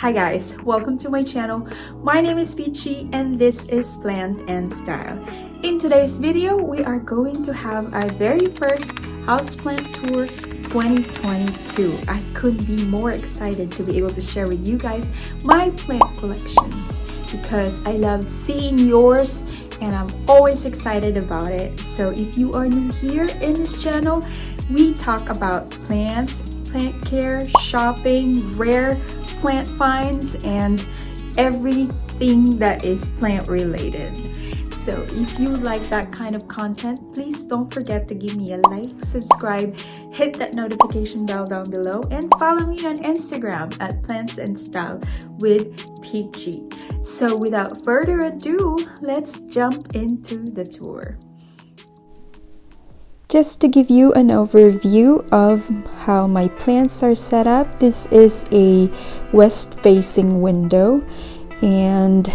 Hi guys, welcome to my channel. My name is Peachy and this is Plant and Style. In today's video, we are going to have our very first houseplant tour 2022. I couldn't be more excited to be able to share with you guys my plant collections because I love seeing yours and I'm always excited about it. So if you are new here in this channel, we talk about plants, plant care, shopping, rare plant finds, and everything that is plant related. So if you like that kind of content, please don't forget to give me a like, subscribe, hit that notification bell down below, and follow me on Instagram at Plants and Style with Peachy. So without further ado, let's jump into the tour. Just to give you an overview of how my plants are set up, this is a west-facing window and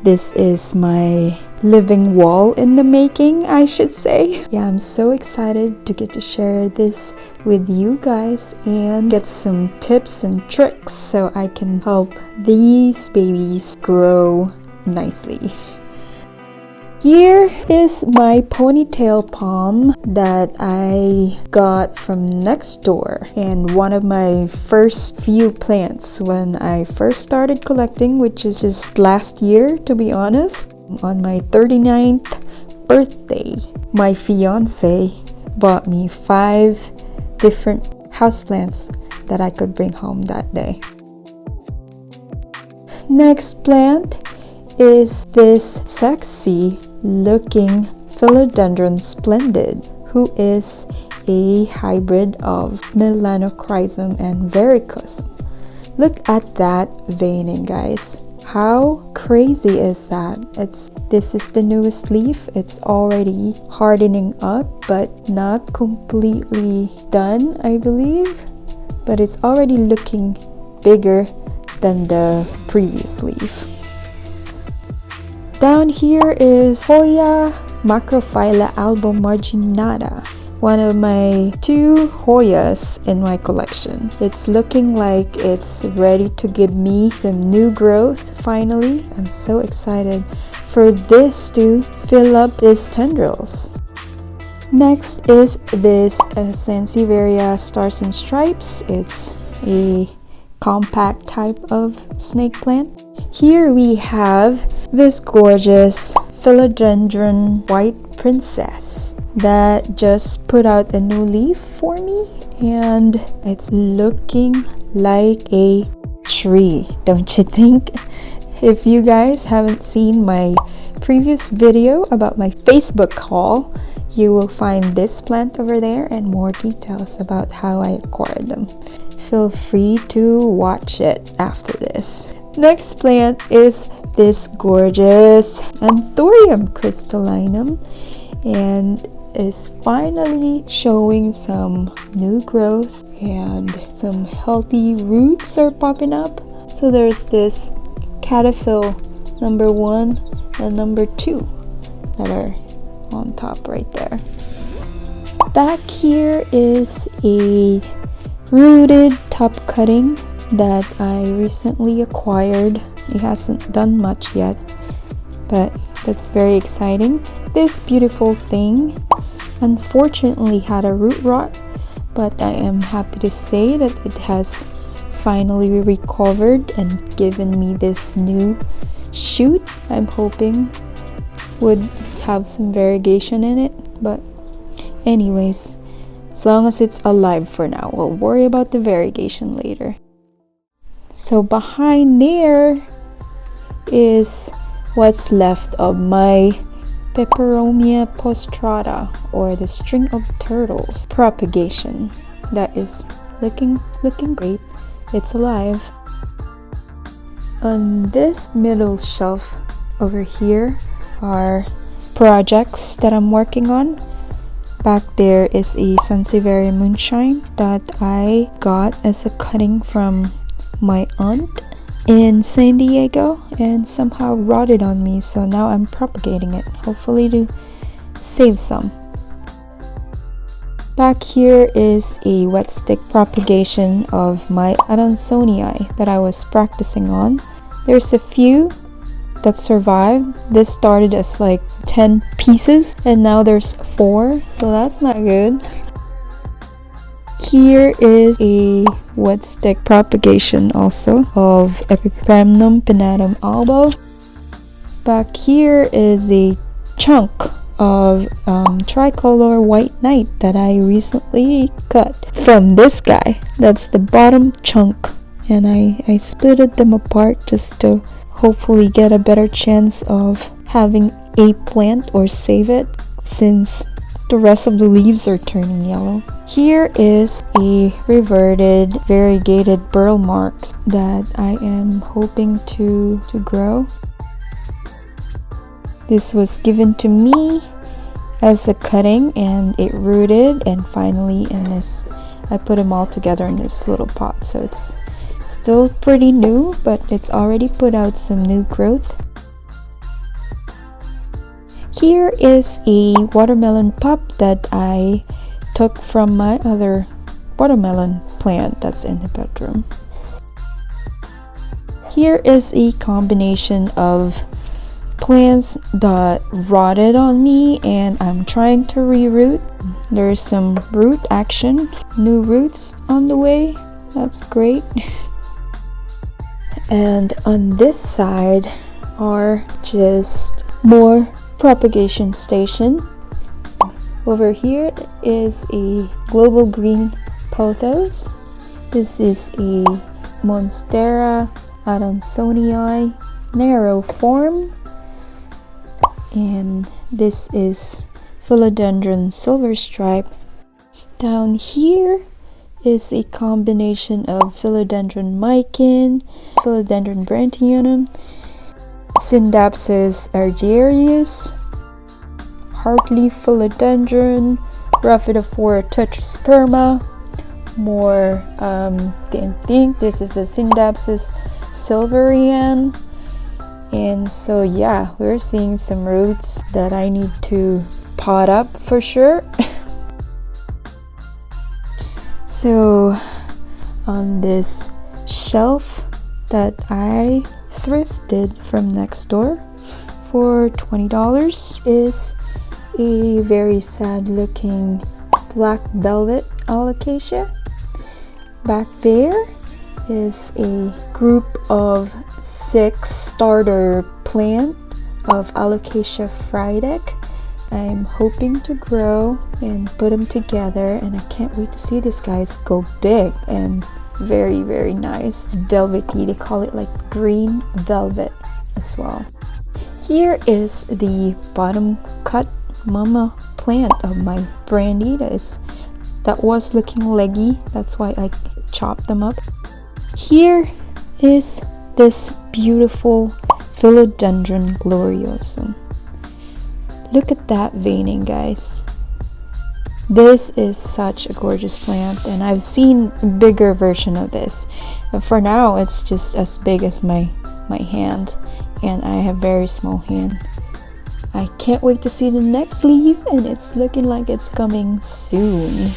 this is my living wall in the making, I should say. Yeah, I'm so excited to get to share this with you guys and get some tips and tricks so I can help these babies grow nicely. Here is my ponytail palm that I got from next door and one of my first few plants when I first started collecting, which is just last year to be honest. On my 39th birthday, my fiance bought me 5 different houseplants that I could bring home that day. Next plant is this sexy looking philodendron splendid, who is a hybrid of melanochrysum and verrucosum. Look at that veining, guys. How crazy is that? This is the newest leaf. It's already hardening up but not completely done, I believe, but it's already looking bigger than the previous leaf. Down here is Hoya Macrophylla albomarginata, one of my 2 Hoyas in my collection. It's looking like it's ready to give me some new growth finally. I'm so excited for this to fill up these tendrils. Next is this Sansevieria Stars and Stripes. It's a compact type of snake plant. Here we have this gorgeous philodendron white princess that just put out a new leaf for me and it's looking like a tree, don't you think? If you guys haven't seen my previous video about my Facebook haul, you will find this plant over there and more details about how I acquired them. Feel free to watch it after this. Next plant is this gorgeous Anthurium crystallinum and is finally showing some new growth and some healthy roots are popping up. So there's this cataphyll number 1 and number 2 that are on top right there. Back here is a rooted top cutting that I recently acquired. It hasn't done much yet, but that's very exciting. This beautiful thing unfortunately had a root rot, but I am happy to say that it has finally recovered and given me this new shoot. I'm hoping would have some variegation in it, but anyways, as long as it's alive for now, we'll worry about the variegation later. So behind there is what's left of my Peperomia postrata, or the string of turtles propagation that is looking great. It's alive. On this middle shelf over here are projects that I'm working on. Back there is a Sansevieria moonshine that I got as a cutting from my aunt in San Diego and somehow rotted on me, so now I'm propagating it, hopefully to save some. Back here is a wet stick propagation of my Adansonii that I was practicing on. There's a few that survived. This started as like 10 pieces and now there's 4, so that's not good. Here is a wet stick propagation also of Epipremnum pinnatum albo. Back here is a chunk of tricolor white knight that I recently cut from this guy. That's the bottom chunk, and I splitted them apart just to hopefully get a better chance of having a plant or save it, since the rest of the leaves are turning yellow. Here is a reverted variegated burl marks that I am hoping to grow. This was given to me as a cutting and it rooted, and finally in this, I put them all together in this little pot, so it's still pretty new, but it's already put out some new growth. Here is a watermelon pup that I took from my other watermelon plant that's in the bedroom. Here is a combination of plants that rotted on me and I'm trying to reroot. There's some root action, new roots on the way. That's great. And on this side are just more propagation station. Over here is a global green pothos. This is a Monstera Adansonii narrow form, and this is Philodendron silver stripe. Down here is a combination of Philodendron micin, Philodendron brantianum, Syndapsis argyrius, heartleaf philodendron, Rhaphidophora tetrasperma, more I think this is a Syndapsis silverian. And so yeah, we're seeing some roots that I need to pot up for sure. So on this shelf that I thrifted from next door for $20 is a very sad looking black velvet alocasia. Back there is a group of 6 starter plant of Alocasia frydek. I'm hoping to grow and put them together, and I can't wait to see these guys go big and very, very nice. Velvety, they call it like green velvet as well. Here is the bottom cut mama plant of my brandy that was looking leggy. That's why I chopped them up. Here is this beautiful Philodendron gloriosum. Look at that veining, guys. This is such a gorgeous plant, and I've seen a bigger version of this. But for now, it's just as big as my hand, and I have very small hand. I can't wait to see the next leaf, and it's looking like it's coming soon.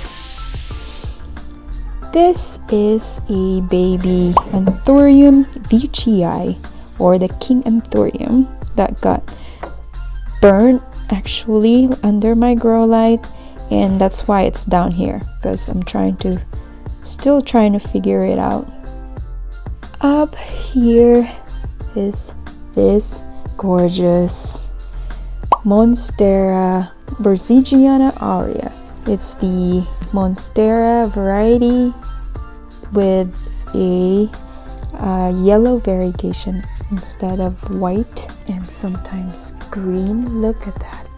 This is a baby Anthurium veitchii, or the king Anthurium, that got burnt actually under my grow light, and that's why it's down here, because I'm still trying to figure it out. Up here is this gorgeous Monstera Bursigiana aurea. It's the Monstera variety with a yellow variegation instead of white and sometimes green. Look at that.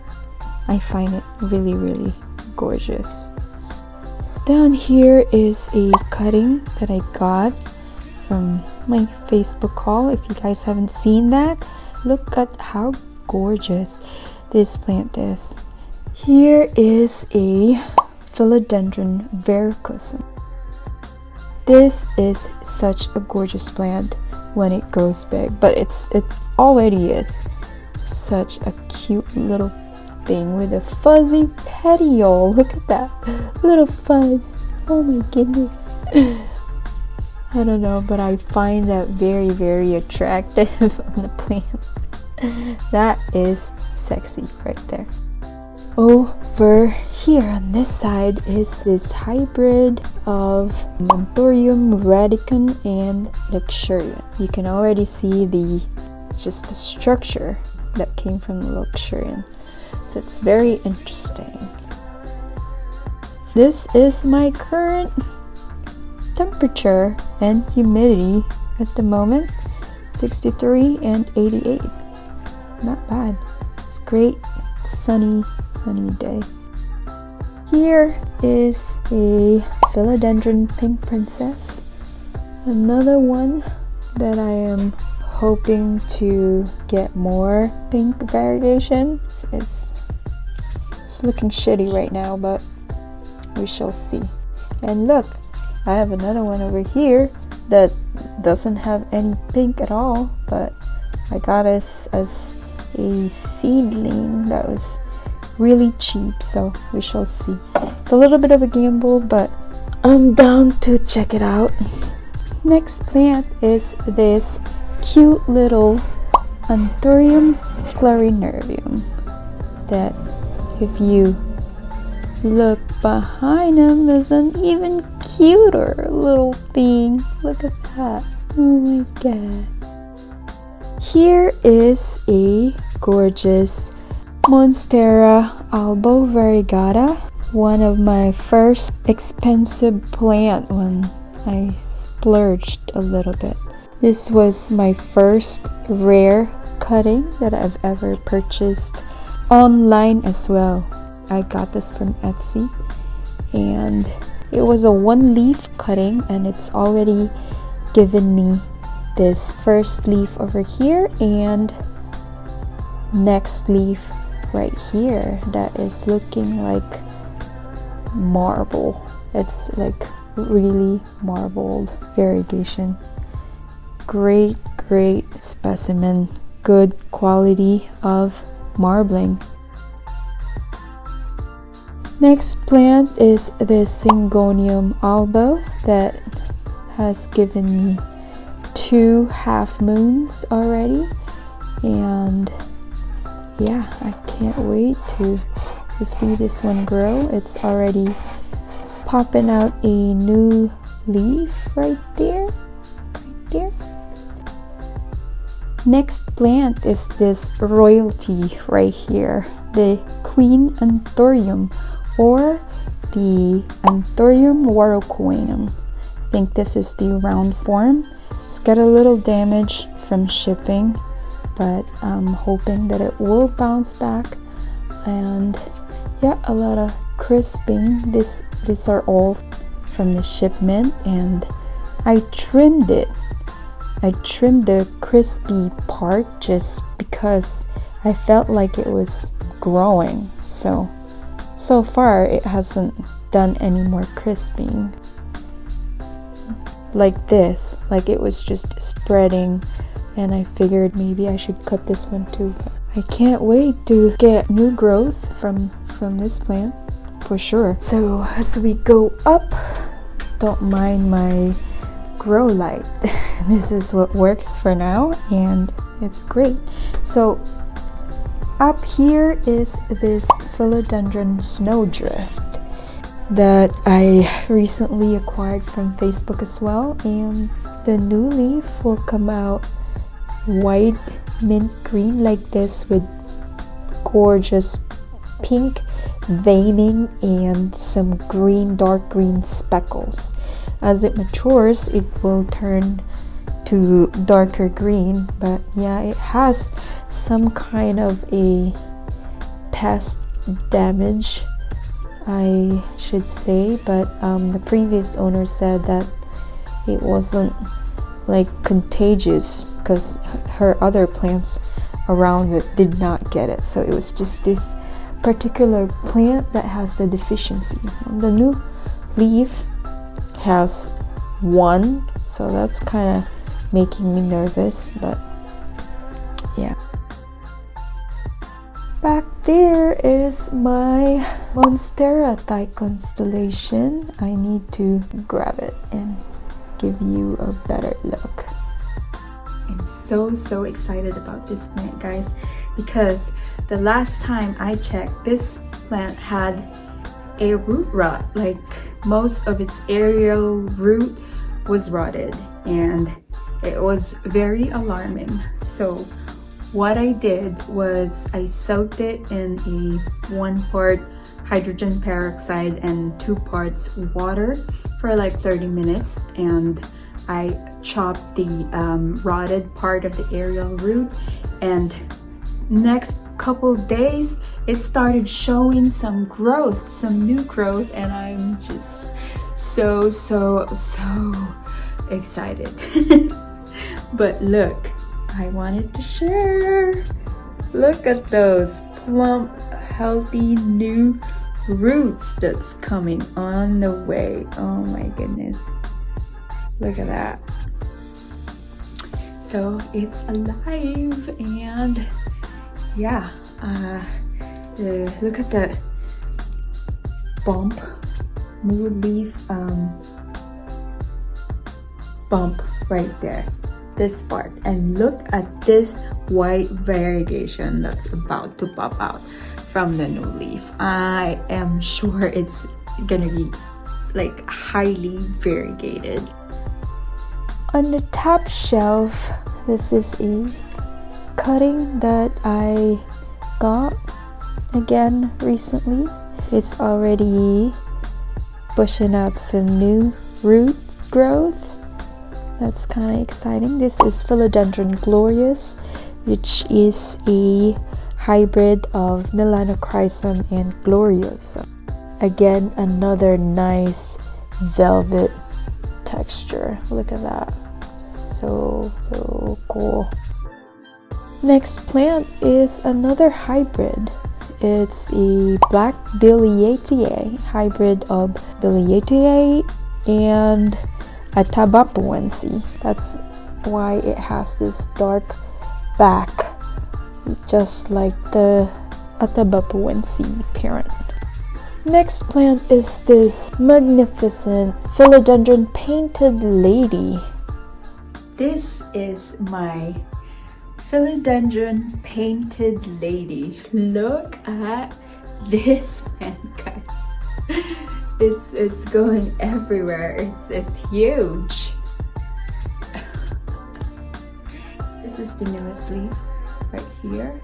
I find it really, really gorgeous. Down here is a cutting that I got from my Facebook haul. If you guys haven't seen that, look at how gorgeous this plant is. Here is a philodendron verrucosum. This is such a gorgeous plant when it grows big, but it already is such a cute little thing with a fuzzy petiole. Look at that little fuzz. Oh my goodness. I don't know, but I find that very, very attractive on the plant. That is sexy right there. Over here on this side is this hybrid of Monthorium radicum and luxuriant. You can already see the structure that came from the luxuriant. So it's very interesting. This is my current temperature and humidity at the moment, 63 and 88. Not bad. It's great sunny day. Here is a philodendron pink princess, another one that I am hoping to get more pink variegation. It's looking shitty right now, but we shall see. And look, I have another one over here that doesn't have any pink at all, but I got it as a seedling that was really cheap, so we shall see. It's a little bit of a gamble, but I'm down to check it out. Next plant is this cute little Anthurium sclerinervium that, if you look behind him, is an even cuter little thing. Look at that. Oh my god. Here is a gorgeous Monstera albo variegata, one of my first expensive plant when I splurged a little bit. This was my first rare cutting that I've ever purchased online as well. I got this from Etsy, and it was a one leaf cutting, and it's already given me this first leaf over here and next leaf right here that is looking like marble. It's like really marbled variegation. Great specimen, good quality of marbling. Next plant is this Syngonium albo that has given me 2 half moons already, and yeah, I can't wait to see this one grow. It's already popping out a new leaf right there. Next plant is this royalty right here, the Queen Anthurium, or the Anthurium warocqueanum. I think this is the round form. It's got a little damage from shipping, but I'm hoping that it will bounce back. And yeah, a lot of crisping. These are all from the shipment, and I trimmed it. I trimmed the crispy part just because I felt like it was growing. So far it hasn't done any more crisping like this, like it was just spreading, and I figured maybe I should cut this one too. I can't wait to get new growth from this plant for sure. So as we go up, don't mind my grow light. This is what works for now, and it's great. So up here is this philodendron snowdrift that I recently acquired from Facebook as well, and the new leaf will come out white mint green like this with gorgeous pink veining and some green, dark green speckles. As it matures, it will turn to darker green, but yeah, it has some kind of a pest damage I should say, but the previous owner said that it wasn't like contagious because her other plants around it did not get it. So it was just this particular plant that has the deficiency. The new leaf has one, so that's kind of making me nervous, but yeah. Back there is my Monstera Thigh constellation. I need to grab it and give you a better look. I'm so excited about this plant, guys, because the last time I checked, this plant had a root rot. Like, most of its aerial root was rotted, and it was very alarming. So what I did was I soaked it in a 1 part hydrogen peroxide and 2 parts water for like 30 minutes, and I chopped the rotted part of the aerial root, and next couple days it started showing some growth, some new growth, and I'm just so excited. But look, I wanted to share. Look at those plump, healthy new roots that's coming on the way. Oh my goodness. Look at that. So it's alive, and yeah, look at the bump, new leaf bump right there, this part, and look at this white variegation that's about to pop out from the new leaf. I am sure it's gonna be like highly variegated. On the top shelf, this is a cutting that I got again recently. It's already pushing out some new root growth. That's kind of exciting. This is Philodendron glorious, which is a hybrid of Melanochrysum and Gloriosa. Again, another nice velvet texture. Look at that. So cool. Next plant is another hybrid. It's a black Biliaceae, hybrid of Biliaceae and Atabapoense. That's why it has this dark back, just like the Atabapoense parent. Next plant is this magnificent Philodendron Painted Lady. This is my Philodendron Painted Lady. Look at this plant, guys. It's going everywhere. It's huge. This is the newest leaf right here.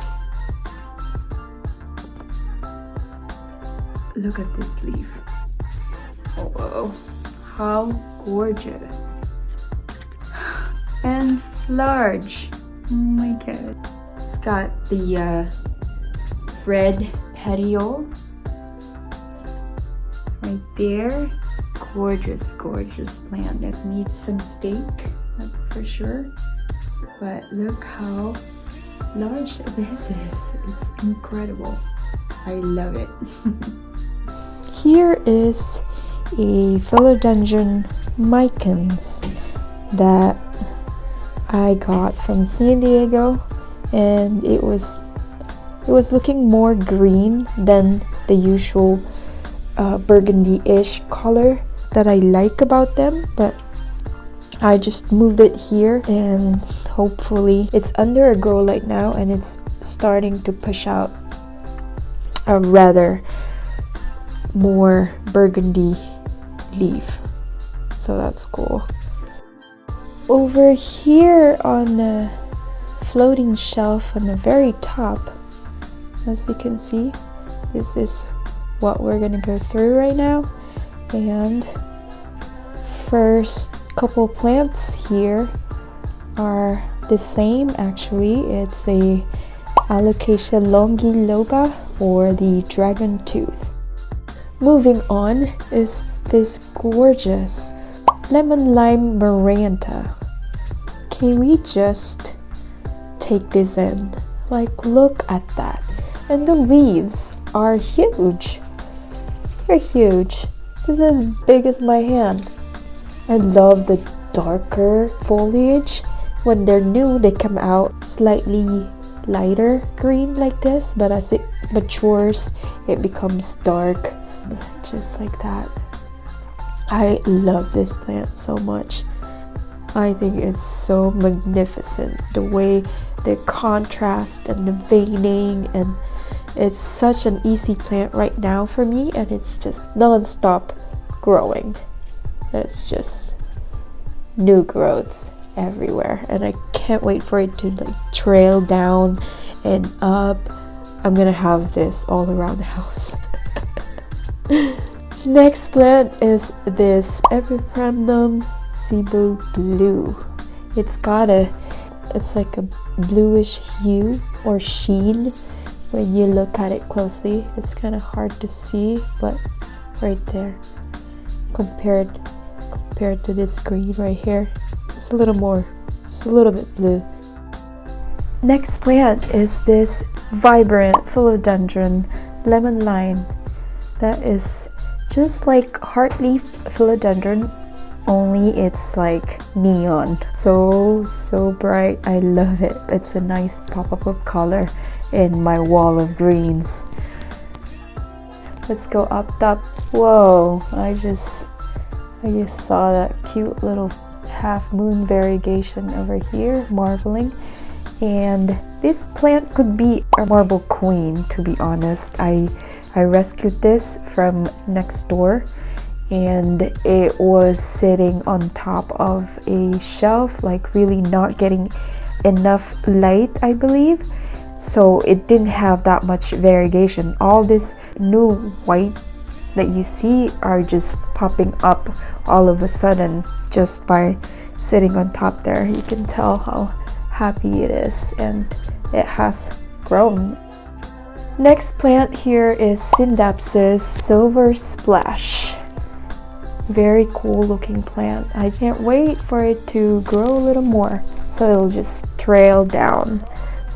Look at this leaf. Oh, whoa. How gorgeous. And large. Oh my god. It's got the red petiole right there. Gorgeous plant. It needs some stake, that's for sure. But look how large this is. It's incredible. I love it. Here is a Philodendron micans that I got from San Diego, and it was looking more green than the usual burgundy-ish color that I like about them, but I just moved it here, and hopefully it's under a grow light now, and it's starting to push out a rather more burgundy leaf, so that's cool. Over here on the floating shelf on the very top, as you can see, this is what we're gonna go through right now. And first couple plants here are the same. Actually, it's a Alocasia longiloba, or the dragon tooth. Moving on is this gorgeous lemon lime Miranda. Can we just take this in? Like, look at that. And the leaves are huge. They're huge. This is as big as my hand. I love the darker foliage. When they're new, they come out slightly lighter green like this, but as it matures, it becomes dark, just like that. I love this plant so much. I think it's so magnificent, the way the contrast and the veining, and it's such an easy plant right now for me, and it's just non-stop growing. It's just new growths everywhere, and I can't wait for it to like trail down and up. I'm gonna have this all around the house. Next plant is this Epipremnum Cebu Blue. It's like a bluish hue or sheen when you look at it closely. It's kind of hard to see, but right there, compared to this green right here, it's a little bit blue. Next plant is this vibrant philodendron lemon lime that is just like heartleaf philodendron, only it's like neon. So bright. I love it. It's a nice pop-up of color in my wall of greens. Let's go up top. Whoa, I just saw that cute little half moon variegation over here, marbling. And this plant could be a marble queen, to be honest. I rescued this from next door, and it was sitting on top of a shelf, like really not getting enough light, I believe. So it didn't have that much variegation. All this new white that you see are just popping up all of a sudden just by sitting on top there. You can tell how happy it is, and it has grown. Next plant here is Scindapsus Silver Splash. Very cool looking plant. I can't wait for it to grow a little more so it'll just trail down.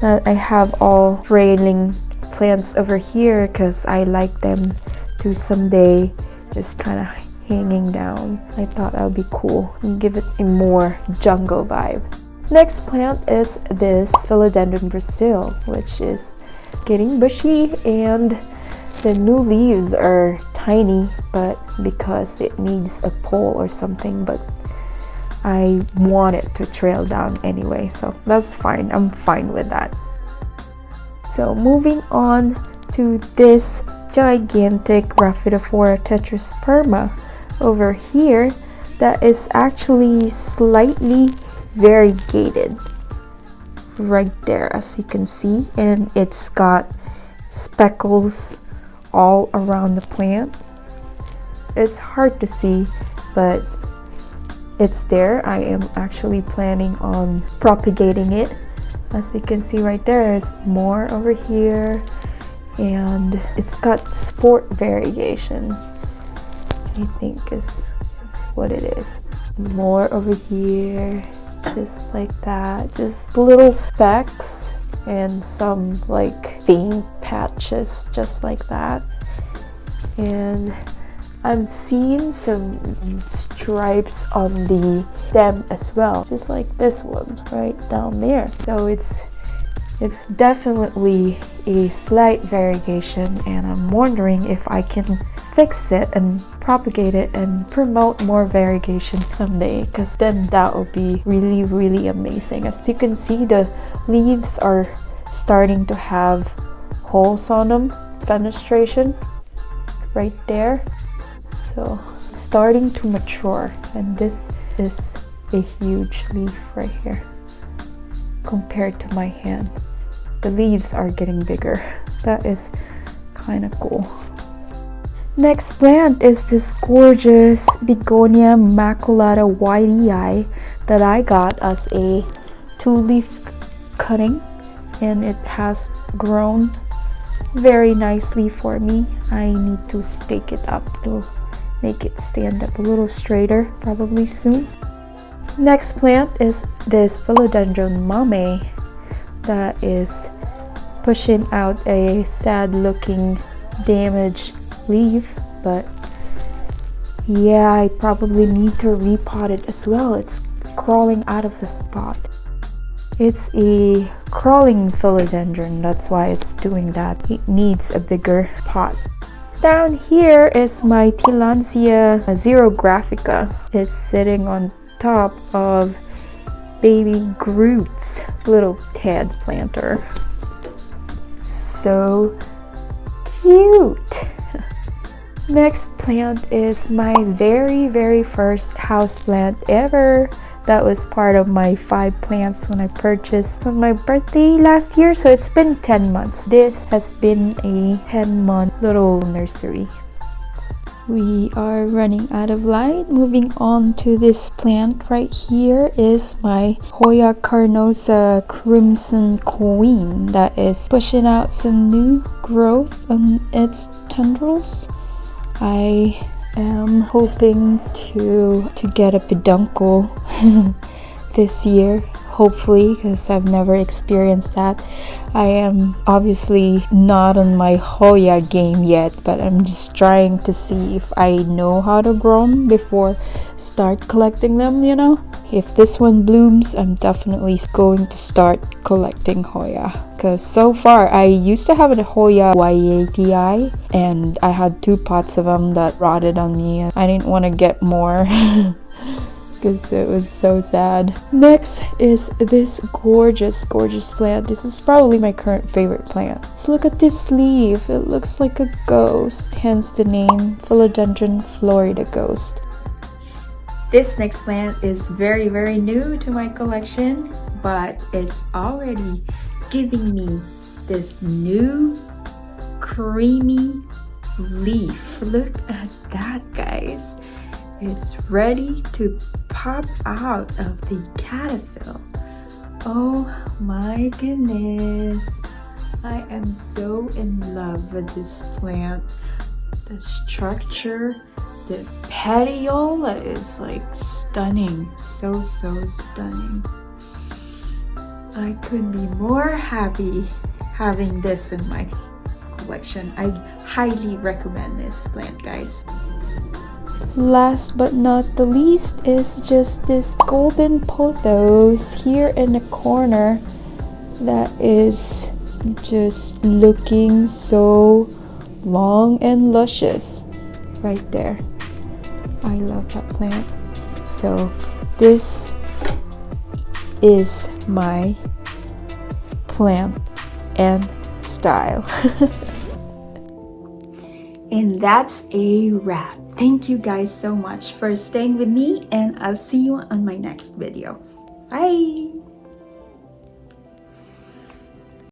I have all trailing plants over here because I like them to someday just kind of hanging down. I thought that would be cool and give it a more jungle vibe. Next plant is this Philodendron Brazil, which is getting bushy, and the new leaves are tiny, but because it needs a pole or something, but I want it to trail down anyway, so that's fine. I'm fine with that. So moving on to this gigantic Rhaphidophora tetrasperma over here that is actually slightly variegated right there, as you can see, and it's got speckles all around the plant. It's hard to see, but it's there. I am actually planning on propagating it. As you can see right there, there's more over here, and it's got sport variegation, I think is what it is. More over here, just like that, just little specks and some like vein patches just like that. And I'm seeing some stripes on the stem as well, just like this one right down there. So it's definitely a slight variegation, and I'm wondering if I can fix it and propagate it and promote more variegation someday, because then that will be really, really amazing. As you can see, the leaves are starting to have holes on them, fenestration right there. So it's starting to mature, and this is a huge leaf right here compared to my hand. The leaves are getting bigger. That is kind of cool. Next plant is this gorgeous Begonia maculata whitei that I got as a 2-leaf cutting, and it has grown very nicely for me. I need to stake it up to make it stand up a little straighter probably soon. Next plant is this philodendron mame that is pushing out a sad looking damaged leaf, but yeah, I probably need to repot it as well. It's crawling out of the pot. It's a crawling philodendron, that's why it's doing that. It needs a bigger pot. Down here is my Tillandsia xerographica. It's sitting on top of baby Groot's little Ted planter. So cute! Next plant is my very first houseplant ever. That was part of my 5 plants when I purchased on my birthday last year, so it's been 10 months. This has been a 10-month little nursery. We are running out of light. Moving on to this plant right here is my Hoya carnosa crimson queen that is pushing out some new growth on its tendrils. I am hoping to get a peduncle this year, hopefully, because I've never experienced that. I am obviously not on my Hoya game yet, but I'm just trying to see if I know how to grow them before start collecting them, you know. If this one blooms, I'm definitely going to start collecting Hoya, because so far I used to have a Hoya YATI and I had 2 pots of them that rotted on me and I didn't want to get more because it was so sad. Next is this gorgeous plant. This is probably my current favorite plant. So look at this leaf. It looks like a ghost, hence the name Philodendron Florida Ghost. This next plant is very new to my collection, but it's already giving me this new creamy leaf. Look at that, guys. It's ready to pop out of the caterpillar. Oh my goodness. I am so in love with this plant. The structure, the petiola is like stunning. So stunning. I couldn't be more happy having this in my collection. I highly recommend this plant, guys. Last but not the least is just this golden pothos here in the corner that is just looking so long and luscious right there. I love that plant. So this is my plant and style. And that's a wrap. Thank you guys so much for staying with me, and I'll see you on my next video. Bye!